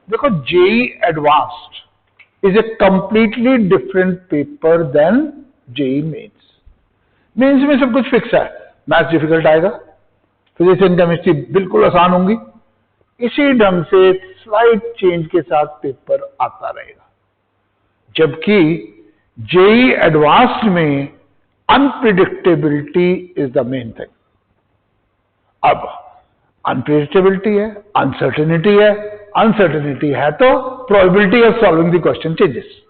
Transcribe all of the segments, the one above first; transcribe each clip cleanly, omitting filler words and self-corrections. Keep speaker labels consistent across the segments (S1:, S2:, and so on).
S1: देखो JEE advanced is a completely different paper than JEE mains. Mains में सब कुछ फिक्स है, मैथ्स डिफिकल्ट आएगा, फिजिक्स एंड केमिस्ट्री बिल्कुल आसान होंगी, इसी ढंग से स्लाइट चेंज के साथ पेपर आता रहेगा। जबकि जेई एडवांस्ड में unpredictability is the main thing. अब अनप्रिडिक्टेबिलिटी है, अनसर्टेनिटी है, अनसर्टेनिटी है तो probability of solving the question changes.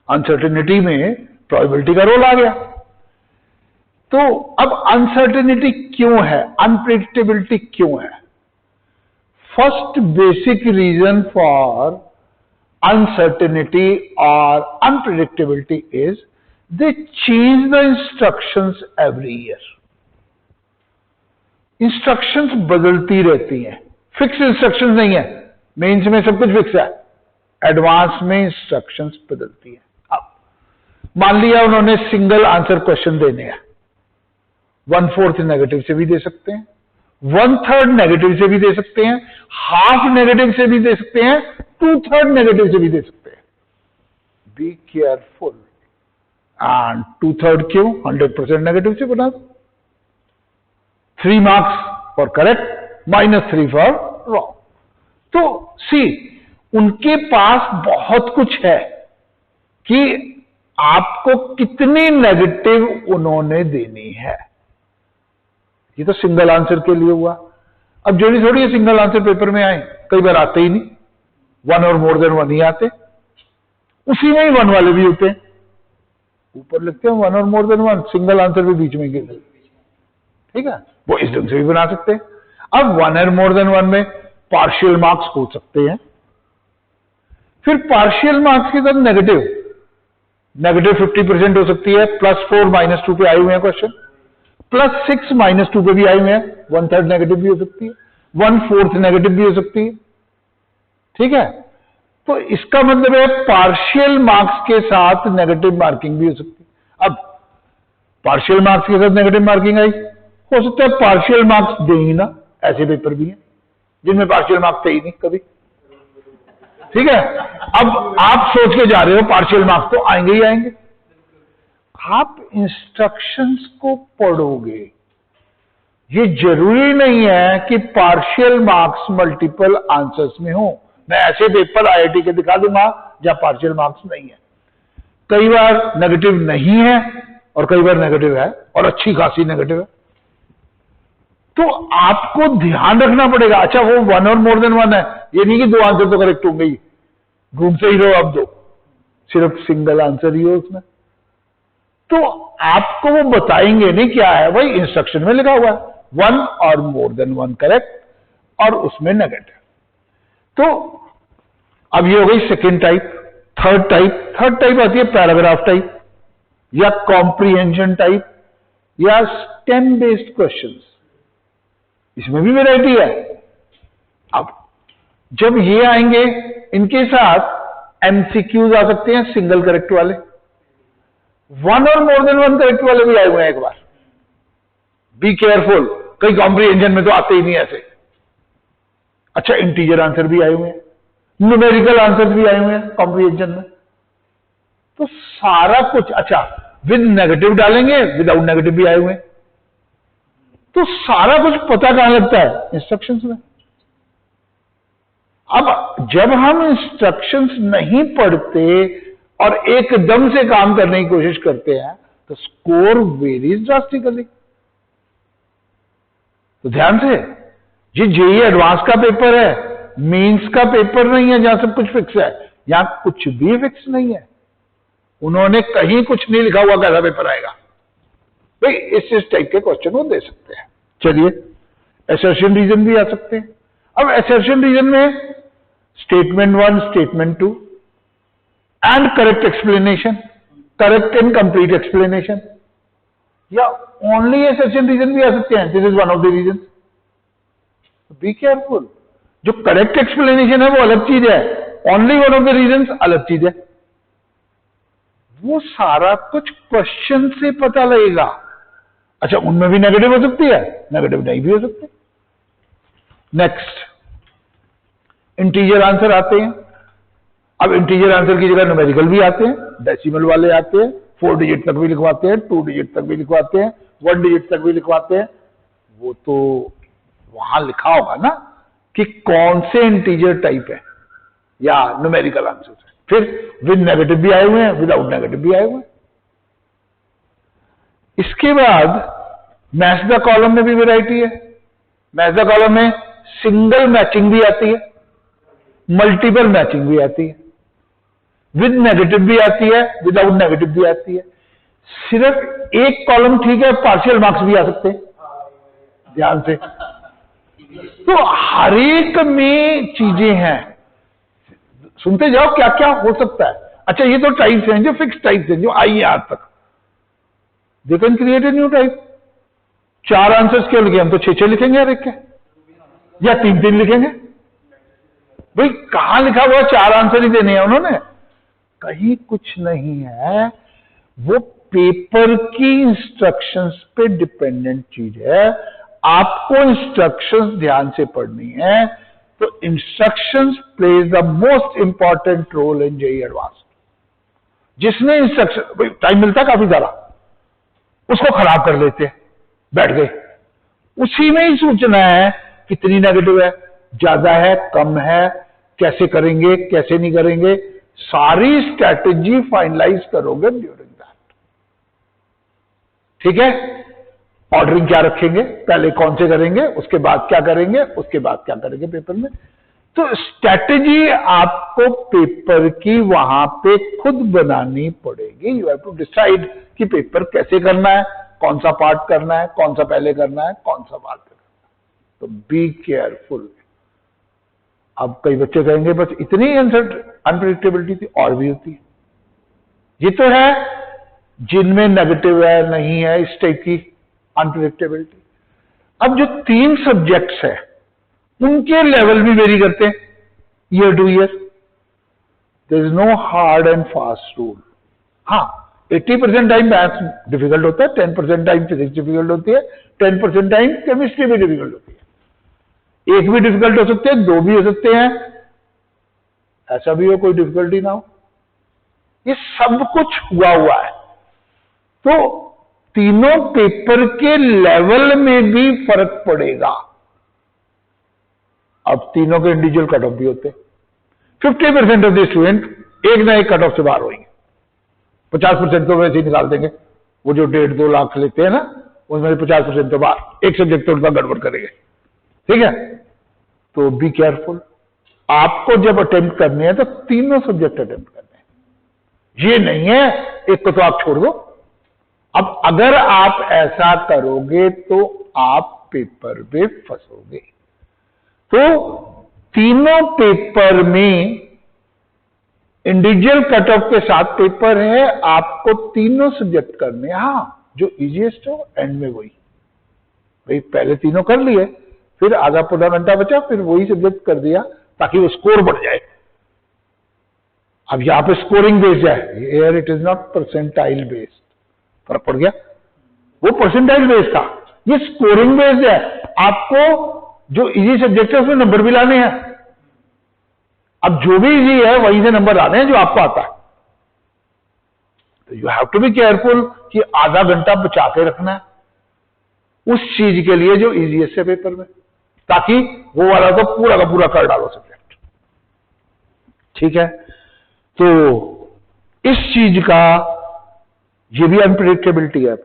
S1: Uncertainty में प्रोबेबिलिटी का रोल आ गया। तो अब अनसर्टेनिटी क्यों है, अनप्रिडिक्टेबिलिटी क्यों है? First basic reason for uncertainty or unpredictability is they change the instructions every year. Instructions बदलती रहती हैं, फिक्स इंस्ट्रक्शंस नहीं है। मेंस में सब कुछ फिक्स है, एडवांस में इंस्ट्रक्शंस बदलती हैं। अब मान लिया उन्होंने सिंगल आंसर क्वेश्चन देने हैं, 1/4 नेगेटिव से भी दे सकते हैं, 1/3 नेगेटिव से भी दे सकते हैं, हाफ नेगेटिव से भी दे सकते हैं, 2/3 नेगेटिव से भी दे सकते हैं। Be careful. एंड 2/3 क्यों? 100% नेगेटिव से बना दो। 3 marks for correct, -3 for wrong. तो सी उनके पास बहुत कुछ है कि आपको कितनी नेगेटिव उन्होंने देनी है। ये तो सिंगल आंसर के लिए हुआ। अब जो थोड़ी है सिंगल आंसर पेपर में आए, कई बार आते ही नहीं, 1 और मोर देन 1 ही आते, उसी में ही 1 वाले भी होते हैं, ऊपर लिखते हैं 1 और मोर देन 1, सिंगल आंसर भी बीच में गिर, ठीक है, वो इस ढंग से भी बना सकते हैं। अब 1 और मोर देन 1 में पार्शियल मार्क्स हो सकते हैं, फिर पार्शियल मार्क्स के साथ नेगेटिव 50% हो सकती है, +4 -2 पे आए हुए हैं क्वेश्चन, +6 -2 पे भी आए हुए हैं, 1/3 नेगेटिव भी हो सकती है, 1/4 नेगेटिव भी हो सकती है, ठीक है। तो इसका मतलब है पार्शियल मार्क्स के साथ नेगेटिव मार्किंग भी हो सकती है। अब पार्शियल मार्क्स के साथ नेगेटिव मार्किंग आई, हो सकता है पार्शियल मार्क्स दे ही ना, ऐसे पेपर भी हैं जिनमें पार्शियल मार्क्स थे ही नहीं कभी, ठीक है। अब आप सोच के जा रहे हो पार्शियल मार्क्स तो आएंगे ही आएंगे, आप इंस्ट्रक्शंस को पढ़ोगे। ये जरूरी नहीं है कि पार्शियल मार्क्स मल्टीपल आंसर्स में हो। मैं ऐसे पेपर आईआईटी के दिखा दूंगा जहां पार्शियल मार्क्स नहीं है, कई बार नेगेटिव नहीं है और कई बार नेगेटिव है और अच्छी खासी नेगेटिव है। तो आपको ध्यान रखना पड़ेगा। अच्छा वो 1 और मोर देन 1 है, ये नहीं कि 2 आंसर तो करेक्ट होंगे ही, ढूंढते ही रहो अब 2, सिर्फ सिंगल आंसर ही हो उसमें। तो आपको वो बताएंगे नहीं क्या है, भाई इंस्ट्रक्शन में लिखा हुआ है 1 और मोर देन 1 करेक्ट और उसमें नेगेटिव। तो अब ये हो गई सेकेंड टाइप। थर्ड टाइप आती है पैराग्राफ टाइप या कॉम्प्रिहेंशन टाइप या स्टेम बेस्ड क्वेश्चंस। इसमें भी वैरायटी है। अब जब ये आएंगे इनके साथ एमसीक्यूज आ सकते हैं, सिंगल करेक्ट वाले, 1 और मोर देन 1 करेक्ट वाले भी आए हुए हैं एक बार, बी केयरफुल। कई कॉम्प्रिहेंशन में तो आते ही नहीं ऐसे। अच्छा इंटीजर आंसर भी आए हुए हैं, न्यूमेरिकल आंसर भी आए हुए हैं कॉम्प्रिहेंशन में। तो सारा कुछ, अच्छा विद नेगेटिव डालेंगे, विदाउट नेगेटिव भी आए हुए हैं। तो सारा कुछ पता कहां लगता है? इंस्ट्रक्शंस में। अब जब हम इंस्ट्रक्शंस नहीं पढ़ते और एकदम से काम करने की कोशिश करते हैं तो स्कोर वेरीज ड्रास्टिकली। तो ध्यान से, ये जेईई एडवांस का पेपर है, मेंस का पेपर नहीं है जहां सब कुछ फिक्स है। यहां कुछ भी फिक्स नहीं है, उन्होंने कहीं कुछ नहीं लिखा हुआ कैसा पेपर आएगा। भाई इस टाइप के क्वेश्चन वो दे सकते हैं। चलिए असर्शन रीजन भी आ सकते हैं। अब असर्शन रीजन में statement 1, statement 2 and correct explanation, correct and complete explanation, या ओनली असर्शन रीजन भी आ सकते हैं। This is one of the reason. Be careful. जो करेक्ट एक्सप्लेनेशन है वो अलग चीज है, only one of the reason अलग चीज है। वो सारा कुछ क्वेश्चन से पता लगेगा। अच्छा उनमें भी नेगेटिव हो सकती है, नेगेटिव नहीं भी हो सकती। नेक्स्ट इंटीजर आंसर आते हैं। अब इंटीजर आंसर की जगह न्यूमेरिकल भी आते हैं, डेसिमल वाले आते हैं, 4 डिजिट तक भी लिखवाते हैं, 2 डिजिट तक भी लिखवाते हैं, 1 डिजिट तक भी लिखवाते हैं। वो तो वहां लिखा होगा ना कि कौन से इंटीजर टाइप है या न्यूमेरिकल आंसर है। फिर विद नेगेटिव भी आए हुए हैं, विदाउट नेगेटिव भी आए हुए हैं। इसके बाद मैच द कॉलम में भी वैरायटी है। मैच द कॉलम में सिंगल मैचिंग भी आती है, मल्टीपल मैचिंग भी आती है, विद नेगेटिव भी आती है, विदाउट नेगेटिव भी आती है। सिर्फ एक कॉलम ठीक है, पार्शियल मार्क्स भी आ सकते हैं, ध्यान से। तो हर एक में चीजें हैं, सुनते जाओ क्या क्या हो सकता है। अच्छा, ये तो टाइप्स हैं जो फिक्स टाइप्स हैं जो आई है आज तक। They can create a new type. 4 answers क्यों लिखे, हम तो 6 लिखेंगे हर एक के, या 3 लिखेंगे। भाई कहां लिखा हुआ 4 आंसर ही देने हैं उन्होंने, कहीं कुछ नहीं है। वो पेपर की इंस्ट्रक्शंस पे डिपेंडेंट चीज है। आपको इंस्ट्रक्शंस ध्यान से पढ़नी है। तो instructions plays the most important role in JEE advance. जिसने इंस्ट्रक्शन, टाइम मिलता है काफी सारा, उसको खराब कर लेते हैं, बैठ गए उसी में ही सोचना है कितनी नेगेटिव है, ज्यादा है, कम है, कैसे करेंगे, कैसे नहीं करेंगे। सारी स्ट्रैटेजी फाइनलाइज करोगे ड्यूरिंग दैट। ठीक है, ऑर्डरिंग क्या रखेंगे, पहले कौन से करेंगे, उसके बाद क्या करेंगे, उसके बाद क्या करेंगे पेपर में। तो स्ट्रैटेजी आपको पेपर की वहां पे खुद बनानी पड़ेगी। यू हैव टू डिसाइड कि पेपर कैसे करना है, कौन सा पार्ट करना है, कौन सा पहले करना है, कौन सा बाद करना है। तो बी केयरफुल। अब कई बच्चे कहेंगे बस इतनी अनप्रेडिक्टेबिलिटी थी, और भी होती है। ये तो है जिनमें नेगेटिव है, नहीं है, इस टाइप की अनप्रेडिक्टेबिलिटी। अब जो 3 सब्जेक्ट्स है उनके लेवल भी वेरी करते हैं year to year. There is no hard and fast rule. हाँ, 80% टाइम मैथ्स डिफिकल्ट होता है, 10% टाइम फिजिक्स डिफिकल्ट होती है, 10% टाइम केमिस्ट्री भी डिफिकल्ट होती है। एक भी डिफिकल्ट हो सकते हैं, 2 भी हो सकते हैं, ऐसा भी हो कोई डिफिकल्टी ना हो। ये सब कुछ हुआ है। तो तीनों पेपर के लेवल में भी फर्क पड़ेगा। अब तीनों के इंडिविजुअल कट ऑफ भी होते हैं। 50% ऑफ द स्टूडेंट एक ना एक कट ऑफ से बाहर होंगे, 50% तो वैसे ही निकाल देंगे। वो जो 1.5-2 लाख लेते हैं ना, उसमें 50% तो बाहर, एक सब्जेक्ट तो उनका गड़बड़ करेंगे। ठीक है, तो बी केयरफुल। आपको जब अटेम्प्ट करनी है तो तीनों सब्जेक्ट अटेम्प्ट करने हैं। ये नहीं है एक को तो आप छोड़ दो। अब अगर आप ऐसा करोगे तो आप पेपर में फंसोगे। तो तीनों पेपर में इंडिविजुअल कट ऑफ के साथ पेपर है, आपको तीनों सब्जेक्ट करने। हाँ, जो इजीएस्ट हो एंड में वही। भाई पहले तीनों कर लिए, फिर आधा पौधा घंटा बचा, फिर वही सब्जेक्ट कर दिया ताकि वो स्कोर बढ़ जाए। अब यहां पे स्कोरिंग बेस्ड है, here it is not percentile based. फर्क पड़ गया, वो परसेंटाइल बेस्ड था, ये स्कोरिंग बेस्ड है। आपको जो इजी सब्जेक्ट है उसमें नंबर भी लाने हैं। अब जो भी इजी है वहीं से नंबर लाने हैं जो आपको आता है। तो you have to be careful कि आधा घंटा बचा के रखना है उस चीज के लिए जो इजीएस्ट है पेपर में, ताकि वो वाला तो पूरा का पूरा कर डालो सब्जेक्ट। ठीक है, तो इस चीज का ये भी अनप्रेडिक्टेबिलिटी है।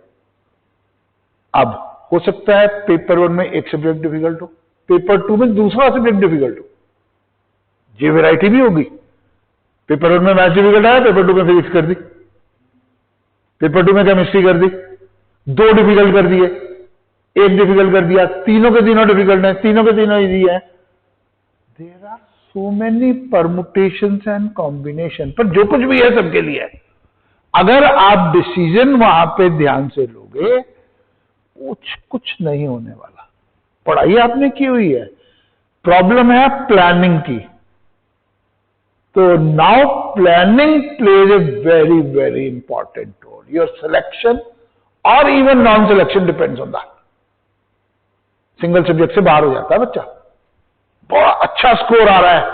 S1: अब हो सकता है पेपर 1 में एक सब्जेक्ट डिफिकल्ट हो, पेपर 2 में दूसरा सब्जेक्ट डिफिकल्ट हो, ये वैरायटी भी होगी। पेपर 1 में मैथ्स डिफिकल्ट आया, पेपर 2 में फिजिक्स कर दी, पेपर 2 में केमिस्ट्री कर दी, 2 डिफिकल्ट कर दिए, 1 डिफिकल्ट कर दिया, तीनों के तीनों डिफिकल्ट हैं, तीनों के तीनों इजी है। There are so many permutations and combination. पर जो कुछ भी है सबके लिए है। अगर आप डिसीजन वहां पे ध्यान से लोगे, कुछ नहीं होने वाला। पढ़ाई आपने की हुई है, प्रॉब्लम है प्लानिंग की। तो now planning plays a very very important role. Your selection और even non selection depends on that. Single subject से बाहर हो जाता है बच्चा, बड़ा अच्छा स्कोर आ रहा है,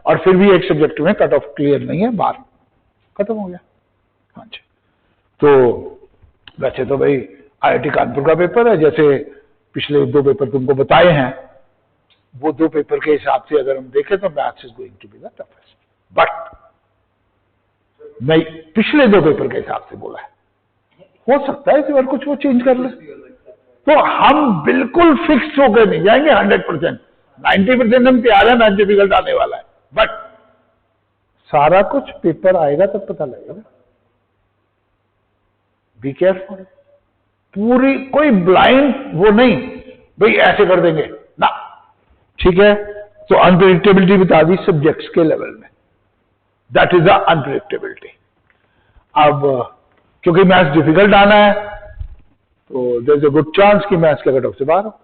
S1: और फिर भी एक सब्जेक्ट में कट ऑफ क्लियर नहीं है, बाहर खत्म हो गया। हाँ जी, तो वैसे तो भाई IIT कानपुर का पेपर है, जैसे पिछले 2 पेपर तुमको बताए हैं, वो 2 पेपर के हिसाब से अगर हम देखें तो maths is going to be the toughest, but मैं पिछले 2 पेपर के हिसाब से बोला है, हो सकता है इस बार कुछ वो चेंज कर ले, तो हम बिल्कुल फिक्स होकर नहीं जाएंगे 100%, 90% हम तैयार है, मैथ डिफिकल्ट आने वाला है, बट सारा कुछ पेपर आएगा तब पता लगेगा। बी केयरफुल, पूरी कोई ब्लाइंड वो नहीं भाई ऐसे कर देंगे ना, ठीक है। तो अनप्रेडिक्टेबिलिटी बता दी सब्जेक्ट्स के लेवल में, दैट इज द अनप्रेडिक्टेबिलिटी। अब क्योंकि मैथ्स डिफिकल्ट आना है तो there is a good chance कि मैथ्स के कट ऑफ से बाहर हो।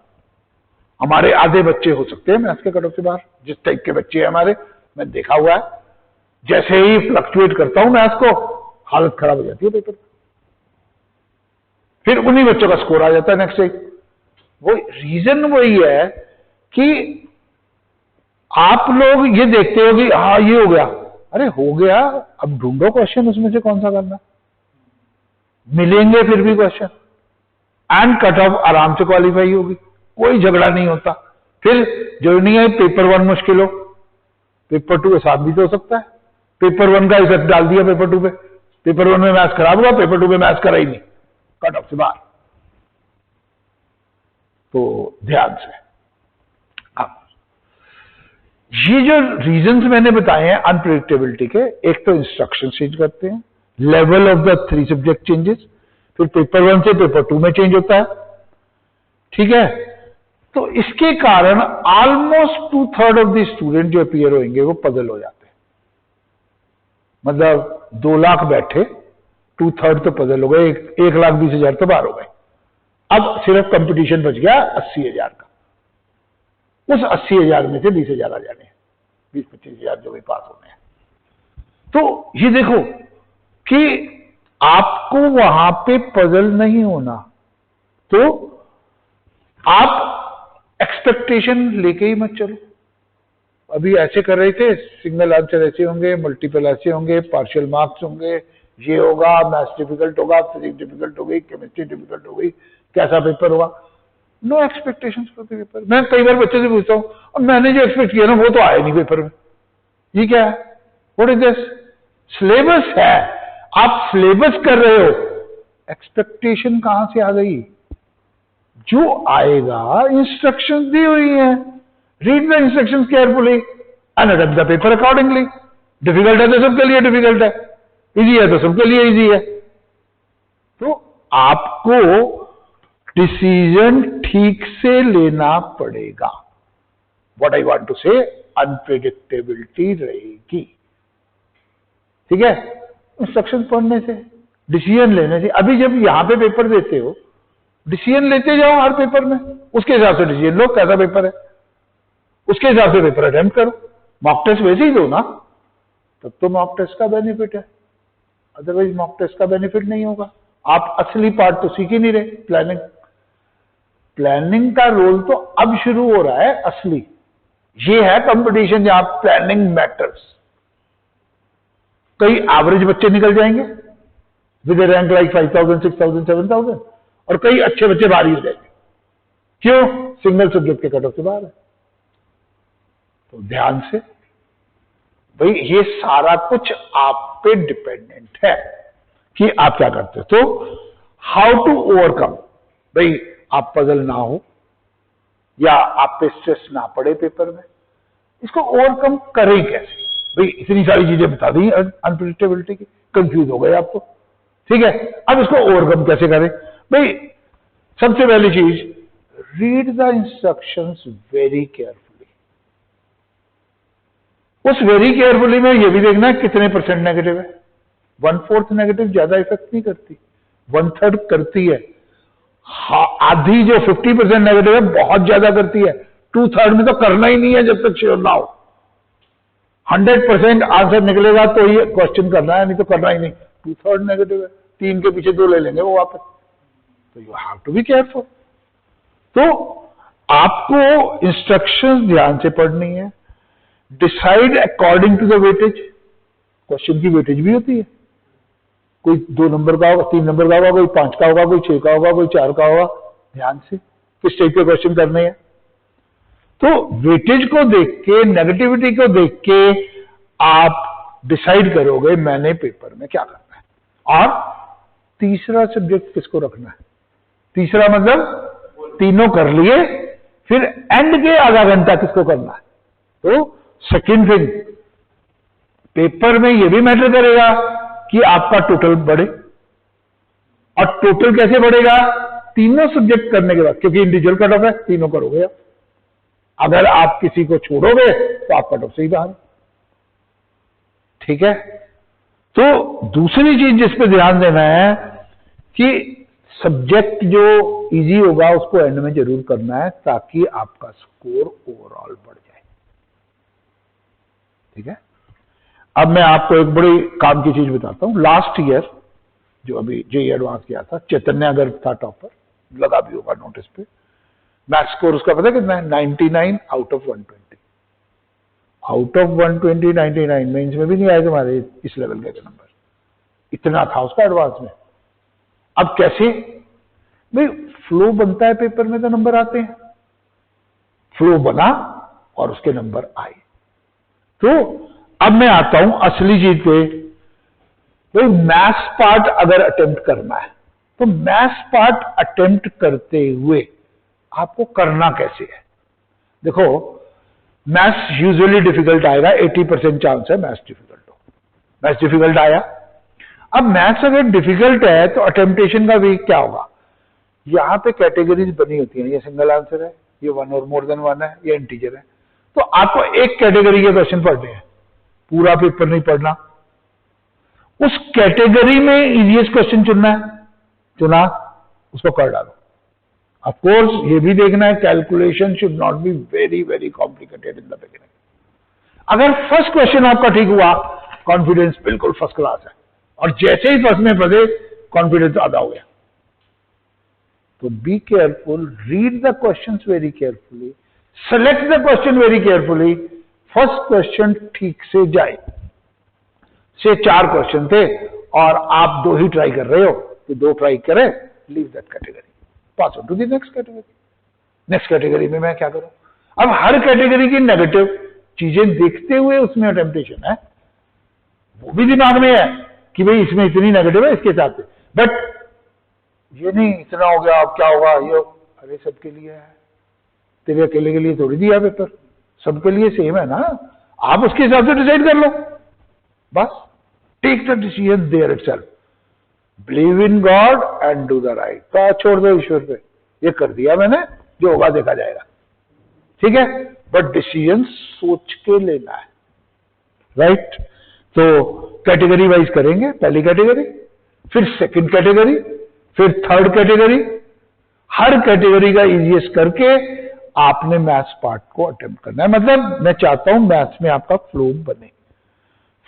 S1: हमारे आधे बच्चे हो सकते हैं मैथ्स के कट ऑफ से बाहर, जिस टाइप के बच्चे हैं हमारे, मैं देखा हुआ है, जैसे ही फ्लक्चुएट करता हूं मैथ्स को हालत खराब हो जाती है पेपर, फिर उन्हीं बच्चों का स्कोर आ जाता है नेक्स्ट डे। वो रीजन वही है कि आप लोग ये देखते हो कि हाँ ये हो गया, अरे हो गया, अब ढूंढो क्वेश्चन उसमें से कौन सा करना, मिलेंगे फिर भी क्वेश्चन, एंड कट ऑफ आराम से क्वालिफाई होगी, कोई झगड़ा नहीं होता। फिर जो नहीं है पेपर 1 मुश्किल हो, पेपर 2 आसान भी तो हो सकता है, पेपर 1 का इफेक्ट डाल दिया पेपर 2 पे, पेपर 1 में मैथ्स खराब हुआ, पेपर 2 में मैथ्स करा ही नहीं, कट ऑफ से बाहर। तो ध्यान से, अब ये जो रीजंस मैंने बताए हैं अनप्रेडिक्टेबिलिटी के, एक तो इंस्ट्रक्शन चेंज करते हैं, level of the 3 subject changes, फिर पेपर 1 से पेपर 2 में चेंज होता है, ठीक है। तो इसके कारण ऑलमोस्ट 2/3 ऑफ द स्टूडेंट जो अपीयर होंगे वो पजल हो जाते हैं, मतलब 2 लाख बैठे, 2/3 तो पजल हो गए, 1,20,000 तो बाहर हो गए। अब सिर्फ कंपटीशन बच गया 80,000 का, उस 80,000 में से 20,000 आ जाने हैं, 20-25,000 जो भी पास होने हैं। तो ये देखो कि आपको वहां पे पजल नहीं होना, तो आप एक्सपेक्टेशन लेके ही मत चलो। अभी ऐसे कर रहे थे, सिंगल आंसर ऐसे होंगे, मल्टीपल ऐसे होंगे, पार्शियल मार्क्स होंगे, ये होगा, मैथ्स डिफिकल्ट होगा, फिजिक्स डिफिकल्ट हो गई, केमिस्ट्री डिफिकल्ट हो गई, कैसा पेपर होगा, no expectations for the paper. मैं कई बार बच्चे से पूछता हूं, अब मैंने जो एक्सपेक्ट किया ना वो तो आया नहीं पेपर में, ये क्या है, व्हाट इज दिस, सिलेबस है, आप सिलेबस कर रहे हो, एक्सपेक्टेशन कहां से आ गई, जो आएगा इंस्ट्रक्शंस दी हुई हैं, read the instructions carefully and adopt the paper accordingly. Difficult है तो सबके लिए डिफिकल्ट है, इजी है तो सबके लिए इजी है। तो आपको डिसीजन ठीक से लेना पड़ेगा। व्हाट आई वांट टू से, अनप्रेडिक्टेबिलिटी रहेगी, ठीक है। इंस्ट्रक्शन पढ़ने से, डिसीजन लेने से, अभी जब यहां पे पेपर देते हो डिसीजन लेते जाओ हर पेपर में, उसके हिसाब से डिसीजन लो, कैसा पेपर है उसके हिसाब से पेपर अटेम्प्ट करो। मॉक टेस्ट वैसे ही दो ना, तब तो मॉक टेस्ट का बेनिफिट है, अदरवाइज मॉक टेस्ट का बेनिफिट नहीं होगा। आप असली पार्ट तो सीख ही नहीं रहे, प्लानिंग, प्लानिंग का रोल तो अब शुरू हो रहा है असली। ये है कंपटीशन जहां प्लानिंग मैटर्स। कई एवरेज बच्चे निकल जाएंगे विद रैंक लाइक 5,000, 6,000, 7,000, और कई अच्छे बच्चे भारी हो जाएंगे, क्यों, सिंगल सब्जेक्ट के कट ऑफ से बाहर है। तो ध्यान से भाई, ये सारा कुछ आप पे डिपेंडेंट है कि आप क्या करते हो। तो हाउ टू ओवरकम, भाई आप पजल ना हो या आप पे स्ट्रेस ना पड़े पेपर में, इसको ओवरकम करें कैसे। भाई इतनी सारी चीजें बता दी अनप्रेडिक्टेबिलिटी की, कंफ्यूज हो गए आप तो, ठीक है। अब इसको ओवरकम कैसे करें, भाई सबसे पहली चीज, read the instructions very carefully. उस वेरी केयरफुली में यह भी देखना है कितने परसेंट नेगेटिव है। 1/4 नेगेटिव ज्यादा इफेक्ट नहीं करती, 1/3 करती है। आधी जो 50% नेगेटिव है बहुत ज्यादा करती है। 2/3 में तो करना ही नहीं है जब तक श्योर ना हो। 100% आंसर निकलेगा तो ये क्वेश्चन करना है, नहीं तो करना ही नहीं। 2/3 नेगेटिव है, 3 के पीछे 2 ले लेंगे वो वापस। तो you have to be careful. तो आपको इंस्ट्रक्शंस ध्यान से पढ़नी है, decide according to the weightage. Question की वेटेज भी होती है, कोई 2 नंबर का होगा, 3 नंबर का होगा, कोई 5 का होगा, कोई 6 का होगा, कोई 4 का होगा। ध्यान से किस टाइप के क्वेश्चन करने हैं। तो वेटेज को देख के, नेगेटिविटी को देख के आप डिसाइड करोगे मैंने पेपर में क्या करना है। और तीसरा सब्जेक्ट किसको रखना है। तीसरा मतलब तीनों कर लिए, फिर एंड के आधा घंटा किसको करना है। तो सेकंड थिंग, पेपर में यह भी मैटर करेगा कि आपका टोटल बढ़े। और टोटल कैसे बढ़ेगा, तीनों सब्जेक्ट करने के बाद, क्योंकि इंडिविजुअल कट ऑफ है, तीनों करोगे आप। अगर आप किसी को छोड़ोगे तो आप कट ऑफ से ही बाहर। ठीक है। तो दूसरी चीज जिस पे ध्यान देना है कि सब्जेक्ट जो इजी होगा उसको एंड में जरूर करना है, ताकि आपका स्कोर ओवरऑल बढ़ जाए। ठीक है। अब मैं आपको एक बड़ी काम की चीज बताता हूं। लास्ट ईयर जो अभी जेईई एडवांस किया था, चैतन्य अगर था टॉपर, लगा भी होगा नोटिस पे। मैथ्स स्कोर उसका पता कितना है, 99 out of 120। Out of 120 99 mains में भी नहीं आए तुम्हारे इस लेवल के नंबर, इतना था उसका एडवांस में। अब कैसे भाई, फ्लो बनता है पेपर में तो नंबर आते हैं। फ्लो बना और उसके नंबर आए। तो अब मैं आता हूं असली चीज पे। भाई मैथ्स पार्ट अगर अटेम्प्ट करना है तो मैथ्स पार्ट अटेम्प्ट करते हुए आपको करना कैसे है। देखो, मैथ्स यूजुअली डिफिकल्ट आएगा, 80% चांस है मैथ्स डिफिकल्ट हो। मैथ्स डिफिकल्ट आया। अब मैथ्स अगर डिफिकल्ट है तो अटेम्पटेशन का भी क्या होगा, यहां पे कैटेगरीज बनी होती हैं। ये सिंगल आंसर है, ये 1 और मोर देन 1 है, ये इंटीजर है। तो आपको एक कैटेगरी के क्वेश्चन पढ़ने हैं, पूरा पेपर नहीं पढ़ना। उस कैटेगरी में इजीएस्ट क्वेश्चन चुनना है, चुना, उसको कर डालो। ऑफ कोर्स ये भी देखना है calculation should not be very very complicated in the beginning. अगर फर्स्ट क्वेश्चन आपका ठीक हुआ, कॉन्फिडेंस बिल्कुल फर्स्ट क्लास है, और जैसे ही फर्स्ट में फंसे कॉन्फिडेंस आधा हो गया। तो be careful, read the questions very carefully, select the question very carefully. First question ठीक से जाए। से 4 क्वेश्चन थे और आप 2 ही ट्राई कर रहे हो, तो 2 ट्राई करें, leave that category, pass on to the next category. Next category में मैं क्या करूं। अब हर कैटेगरी की नेगेटिव चीजें देखते हुए उसमें अटेम्पटेशन है, वो भी दिमाग में है कि भाई इसमें इतनी नेगेटिव है इसके हिसाब से। बट ये नहीं इतना हो गया, अब क्या होगा ये, अरे सबके लिए है, तेरे अकेले के लिए थोड़ी दिया पेपर, सबके लिए सेम है ना। आप उसके हिसाब से डिसाइड कर लो बस। Take the decision there itself, believe in God and do the right. तो छोड़ दो ईश्वर पे, ये कर दिया मैंने, जो होगा देखा जाएगा। ठीक है, बट डिसीजन सोच के लेना है, राइट। तो कैटेगरी वाइज करेंगे, पहली कैटेगरी, फिर सेकंड कैटेगरी, फिर थर्ड कैटेगरी। हर कैटेगरी का इजीएस्ट करके आपने मैथ्स पार्ट को अटेम्प्ट करना है। मतलब मैं चाहता हूं मैथ्स में आपका फ्लो बने।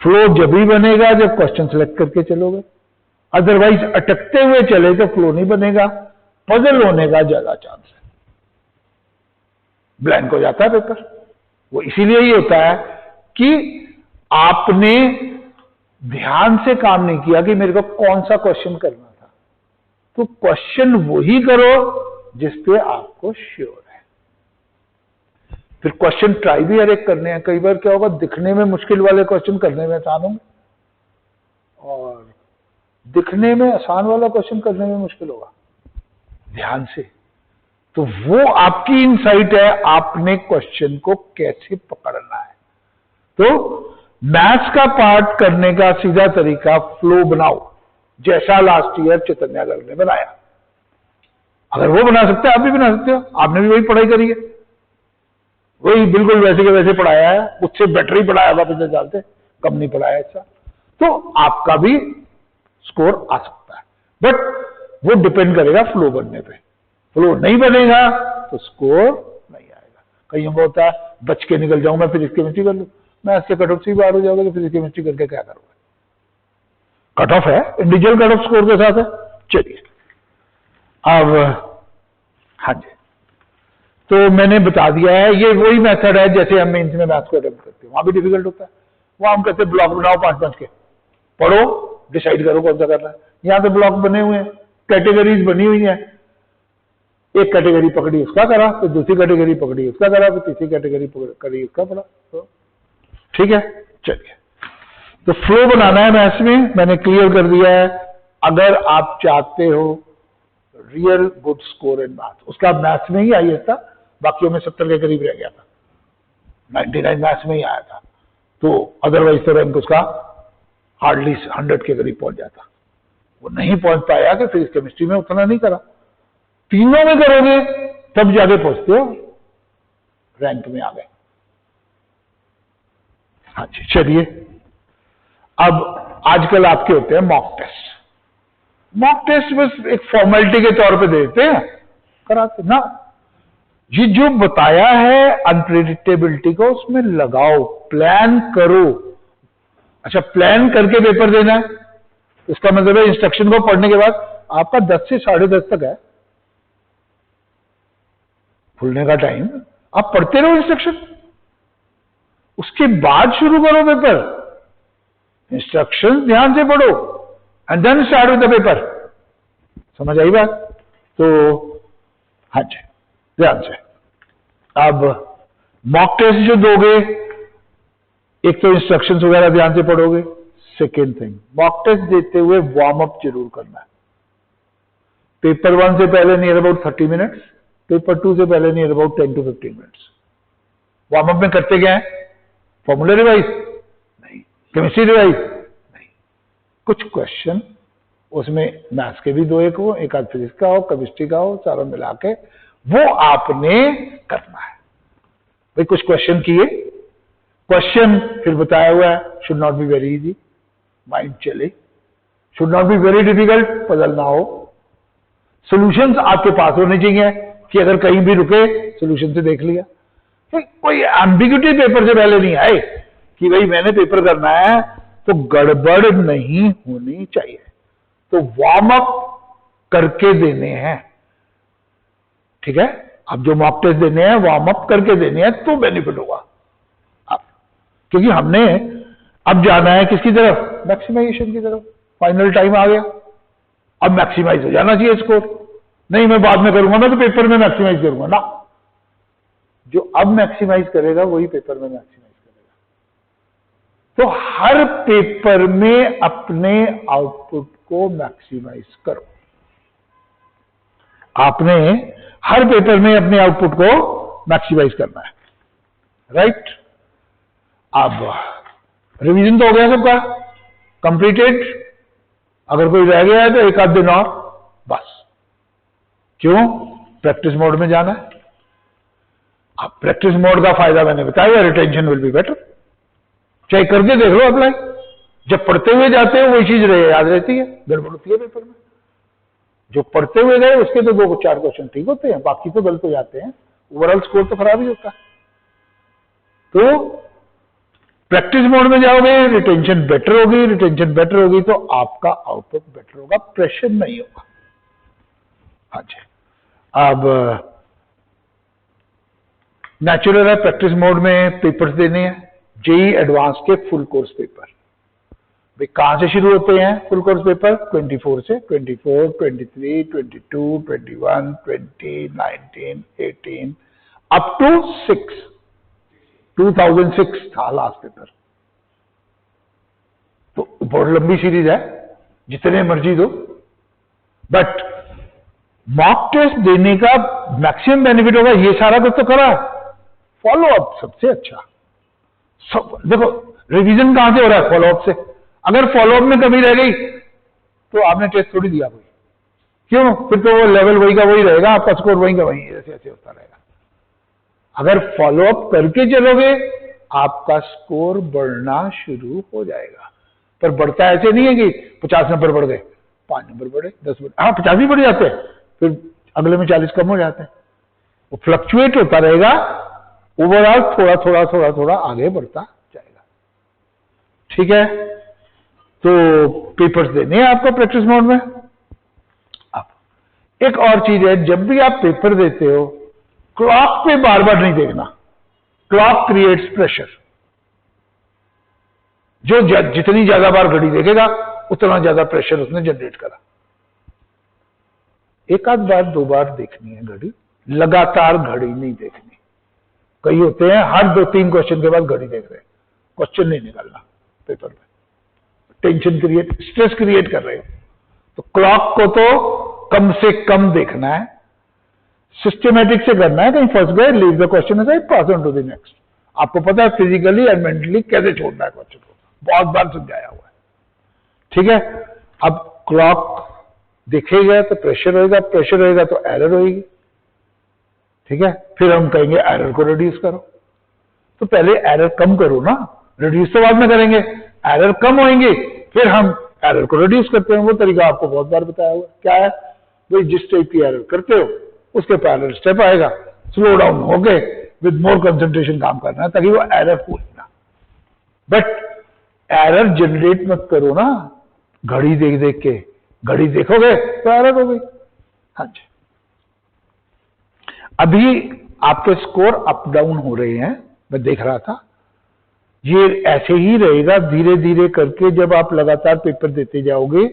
S1: फ्लो जब भी बनेगा जब क्वेश्चन सेलेक्ट करके चलोगे, अदरवाइज अटकते हुए चले तो फ्लो नहीं बनेगा, पजल होने का ज्यादा चांस है, ब्लैंक हो जाता है पेपर। वो इसीलिए ही होता है कि आपने ध्यान से काम नहीं किया कि मेरे को कौन सा क्वेश्चन करना था। तो क्वेश्चन वही करो जिस पे आपको श्योर है। फिर क्वेश्चन ट्राई भी हर एक करने हैं। कई बार क्या होगा, दिखने में मुश्किल वाले क्वेश्चन करने में आसान होंगे, और दिखने में आसान वाला क्वेश्चन करने में मुश्किल होगा। ध्यान से, तो वो आपकी इनसाइट है, आपने क्वेश्चन को कैसे पकड़ना है। तो मैथ्स का पार्ट करने का सीधा तरीका, फ्लो बनाओ, जैसा लास्ट ईयर चैतन्यागढ़ ने बनाया। अगर वो बना सकते हैं आप भी बना सकते हो। आपने भी वही पढ़ाई करी है, वही बिल्कुल वैसे के वैसे पढ़ाया है, उससे बेटर ही पढ़ाया था पिछले साल से, कम नहीं पढ़ाया ऐसा। तो आपका भी स्कोर आ सकता है, बट वो डिपेंड करेगा फ्लो बनने पे। फ्लो नहीं बनेगा तो स्कोर नहीं आएगा। कईयों को होता है बच के निकल जाऊं, मैं फिजिक्स केमिस्ट्री कर लूं, मैं इसके कट ऑफ से बाहर हो जाऊंगा, तो फिजिक्स केमिस्ट्री करके क्या करूंगा। कट ऑफ है, इंडिविजुअल कट ऑफ स्कोर के साथ है। चलिए अब, हाँ जी, तो मैंने बता दिया है, ये वही मेथड है जैसे हम मेंस में मैथ्स को अटेम्प्ट करते हैं, वहां भी डिफिकल्ट होता है। वहां हम कहते हैं ब्लॉक बनाओ 5-5 के, पढ़ो, डिसाइड करो कौन सा करना है। यहां तो ब्लॉक बने हुए हैं, कैटेगरीज बनी हुई हैं, एक कैटेगरी पकड़ी उसका करा, फिर दूसरी कैटेगरी पकड़ी उसका करा, फिर तीसरी कैटेगरी करी उसका पढ़ा। तो ठीक है, चलिए। तो फ्लो बनाना है मैथ्स में, मैंने क्लियर कर दिया है। अगर आप चाहते हो real good score in maths, उसका मैथ्स में ही आई था, बाकियों में 70 के करीब रह गया था, 99 मैथ्स में ही आया था, तो अदरवाइज तो रैंक उसका हार्डली 100 के करीब पहुंच जाता। वो नहीं पहुंच पाया कि फिजिक्स केमिस्ट्री में उतना नहीं करा, तीनों में करोगे तब जाके पहुंचते हो, रैंक में आ गए। हाँ जी, चलिए। अब आजकल आपके होते हैं मॉक टेस्ट। मॉक टेस्ट बस एक फॉर्मेलिटी के तौर पे देते हैं, कराते ना। ये जो बताया है अनप्रेडिक्टेबिलिटी को, उसमें लगाओ, प्लान करो। अच्छा, प्लान करके पेपर देना है, इसका मतलब है इंस्ट्रक्शन को पढ़ने के बाद आपका 10 से 10:30 तक है खुलने का टाइम, आप पढ़ते रहो इंस्ट्रक्शन, उसके बाद शुरू करो पेपर। इंस्ट्रक्शन ध्यान से पढ़ो and then start with the paper. समझ आई बात? तो हाँ जी, ध्यान से। अब मॉक टेस्ट जो दोगे, एक तो इंस्ट्रक्शंस वगैरह ध्यान से पढ़ोगे। सेकेंड थिंग, मॉक टेस्ट देते हुए वार्म अप जरूर करना है। पेपर 1 से पहले नियर अबाउट 30 मिनट्स, पेपर 2 से पहले near about 10 to 15 minutes. Warm up में करते क्या है? फॉर्मूला रिवाइज नहीं, केमिस्ट्री रिवाइज नहीं, कुछ क्वेश्चन उसमें मैथ्स के भी 2-1 हो, एक आध फिजिक्स का हो, केमिस्ट्री का हो, सारा मिला के वो आपने करना है। भाई कुछ क्वेश्चन किए, क्वेश्चन फिर बताया हुआ है, should not be very easy, mind चले, should not be very difficult, puzzle ना हो, सॉल्यूशंस आपके पास होने चाहिए कि अगर कहीं भी रुके सॉल्यूशन से देख लिया। कोई एम्बिग्यूटी पेपर से पहले नहीं आए कि भाई मैंने पेपर करना है तो गड़बड़ नहीं होनी चाहिए। तो वार्म अप करके देने हैं, ठीक है। अब जो मॉक टेस्ट देने हैं वार्म अप करके देने हैं तो बेनिफिट होगा अब, क्योंकि हमने अब जाना है किसकी तरफ? मैक्सिमाइजेशन की तरफ। फाइनल टाइम आ गया, अब मैक्सिमाइज हो जाना चाहिए स्कोर। नहीं मैं बाद में करूंगा, मैं तो पेपर में मैक्सिमाइज करूंगा ना। जो अब मैक्सिमाइज करेगा वही पेपर में मैक्सिमाइज करेगा। तो हर पेपर में अपने आउटपुट को मैक्सिमाइज करो। आपने हर पेपर में अपने आउटपुट को मैक्सिमाइज करना है, राइट। अब रिवीजन तो हो गया सबका, कंप्लीटेड। अगर कोई रह गया है तो एक आध दिन और बस। क्यों? प्रैक्टिस मोड में जाना है। अब प्रैक्टिस मोड का फायदा मैंने बताया, रिटेंशन विल बी बेटर। चाहे करके देख लो अप्लाई, जब पढ़ते हुए जाते हो वही चीज याद रहती है, गड़बड़ होती है पेपर में। जो पढ़ते हुए गए उसके तो 2-4 क्वेश्चन ठीक होते हैं, बाकी तो गलत हो जाते हैं, ओवरऑल स्कोर तो खराब ही होता है। तो प्रैक्टिस मोड में जाओगे, रिटेंशन बेटर होगी, रिटेंशन बेटर होगी तो आपका आउटपुट बेटर होगा, प्रेशर नहीं होगा। हाँ जी। अब नेचुरल है, प्रैक्टिस मोड में पेपर्स देने हैं, जेई एडवांस के फुल कोर्स पेपर। भाई कहां से शुरू होते हैं फुल कोर्स पेपर? 24 से, 24, 23, 22, 21, 20, 19, 18 अप टू 6। 2006 था लास्ट पेपर। तो बहुत लंबी सीरीज है, जितने मर्जी दो। बट मॉक टेस्ट देने का मैक्सिमम बेनिफिट होगा, ये सारा कुछ तो करा, फॉलो अप सबसे अच्छा। सब देखो, रिवीजन कहां से हो रहा है? फॉलो अप से। अगर फॉलो अप में कमी रह गई तो आपने टेस्ट थोड़ी दिया कोई। क्यों? फिर तो वो लेवल वही का वही रहेगा, आपका स्कोर वही का वही ऐसे ऐसे होता रहेगा। अगर फॉलो अप करके चलोगे आपका स्कोर बढ़ना शुरू हो जाएगा। पर बढ़ता ऐसे नहीं है कि 50 नंबर बढ़ गए, 5 नंबर बढ़े, 10 बढ़े, हाँ 50 भी बढ़ जाते हैं, फिर अगले में 40 कम हो जाते हैं। वो फ्लक्चुएट होता रहेगा, ओवरऑल थोड़ा थोड़ा थोड़ा थोड़ा आगे बढ़ता जाएगा, ठीक है। तो पेपर्स देने हैं आपको प्रैक्टिस मोड में। अब एक और चीज है, जब भी आप पेपर देते हो क्लॉक पे बार बार नहीं देखना। Clock creates pressure. जो जितनी ज्यादा बार घड़ी देखेगा उतना ज्यादा प्रेशर उसने जनरेट करा। एक आध बार दो बार देखनी है घड़ी, लगातार घड़ी नहीं देखनी। कई होते हैं हर 2-3 क्वेश्चन के बाद घड़ी देख रहे हैं, क्वेश्चन नहीं निकालना पेपर में, टेंशन क्रिएट, स्ट्रेस क्रिएट कर रहे हो। तो क्लॉक को तो कम से कम देखना है, सिस्टमेटिक से करना है। कहीं फंस गए, leave the question aside, pass on to the next. आपको पता है फिजिकली एंड मेंटली कैसे छोड़ना है क्वेश्चन को, बहुत बार समझाया हुआ है। ठीक है, अब क्लॉक देखेगा तो प्रेशर होएगा, प्रेशर होएगा तो एरर होएगी। ठीक है, फिर हम कहेंगे एरर को रिड्यूस करो। तो पहले एरर कम करो ना, रिड्यूस तो बाद में करेंगे। एरर कम होंगे फिर हम एरर को रिड्यूस करते हैं। वो तरीका आपको बहुत बार बताया हुआ। क्या है भाई, जिस टाइप की एरर करते हो उसके पैरेलल स्टेप आएगा, स्लो डाउन होके विद मोर कंसंट्रेशन काम करना है ताकि वो एरर पूरी ना। बट एरर जनरेट मत करो ना घड़ी देख देख के। घड़ी देखोगे तो एरर हो गई। हाँ जी, अभी आपके स्कोर अप डाउन हो रहे हैं, मैं देख रहा था। ये ऐसे ही रहेगा धीरे धीरे करके। जब आप लगातार पेपर देते जाओगे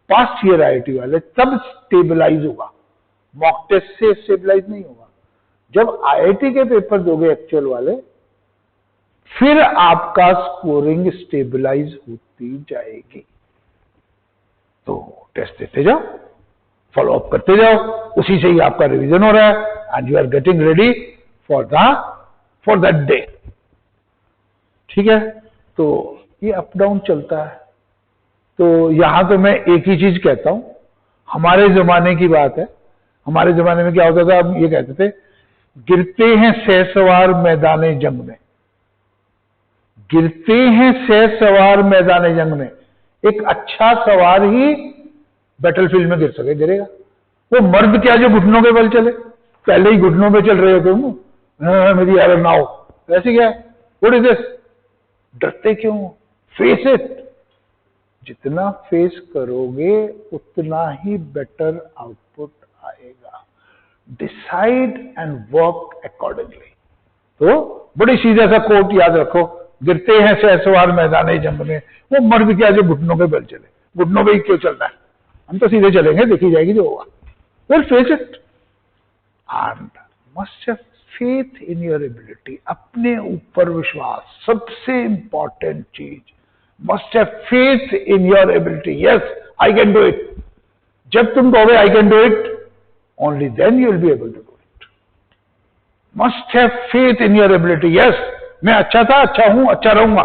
S1: पास्ट ईयर आईआईटी वाले, तब स्टेबलाइज होगा। मॉक टेस्ट से स्टेबलाइज नहीं होगा। जब आईआईटी के पेपर दोगे एक्चुअल वाले, फिर आपका स्कोरिंग स्टेबलाइज होती जाएगी। तो टेस्ट देते जाओ, फॉलो अप करते जाओ, उसी से ही आपका रिवीजन हो रहा है and you are getting ready for that day. ठीक है, तो ये अप डाउन चलता है। तो यहां तो मैं एक ही चीज कहता हूं, हमारे जमाने की बात है। हमारे जमाने में क्या होता था, हम ये कहते थे गिरते हैं सहसवार मैदाने जंग में। गिरते हैं सहसवार मैदाने जंग में। एक अच्छा सवार ही बैटलफील्ड में गिरेगा। वो मर्द क्या जो घुटनों के बल चले, पहले ही घुटनों पे चल रहे हो तुम, मेरी एरर ना हो, ऐसी क्या है, व्हाट इज दिस? डरते क्यों? Face it. जितना फेस करोगे उतना ही बेटर आउटपुट आएगा। Decide and work accordingly. तो बड़ी सीधा सा कोट याद रखो, गिरते हैं सहसवार मैदाने जंग में, वो मर्द क्या जो घुटनों के बल चले। घुटनों पे ही क्यों चलना है, हम तो सीधे चलेंगे, देखी जाएगी जो होगा। Well face it and must have faith in your ability. अपने ऊपर विश्वास, सबसे इंपॉर्टेंट चीज। Must have faith in your ability. Yes I can do it. जब तुम कहोगे I can do it, only then you will be able to do it. Must have faith in your ability. Yes मैं अच्छा था, अच्छा हूं, अच्छा रहूंगा।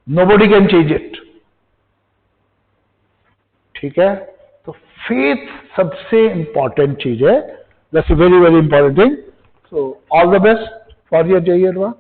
S1: Nobody can change it. ठीक है, तो फेथ सबसे इंपॉर्टेंट चीज है। That's a very very important thing. So all the best for your JEE advance.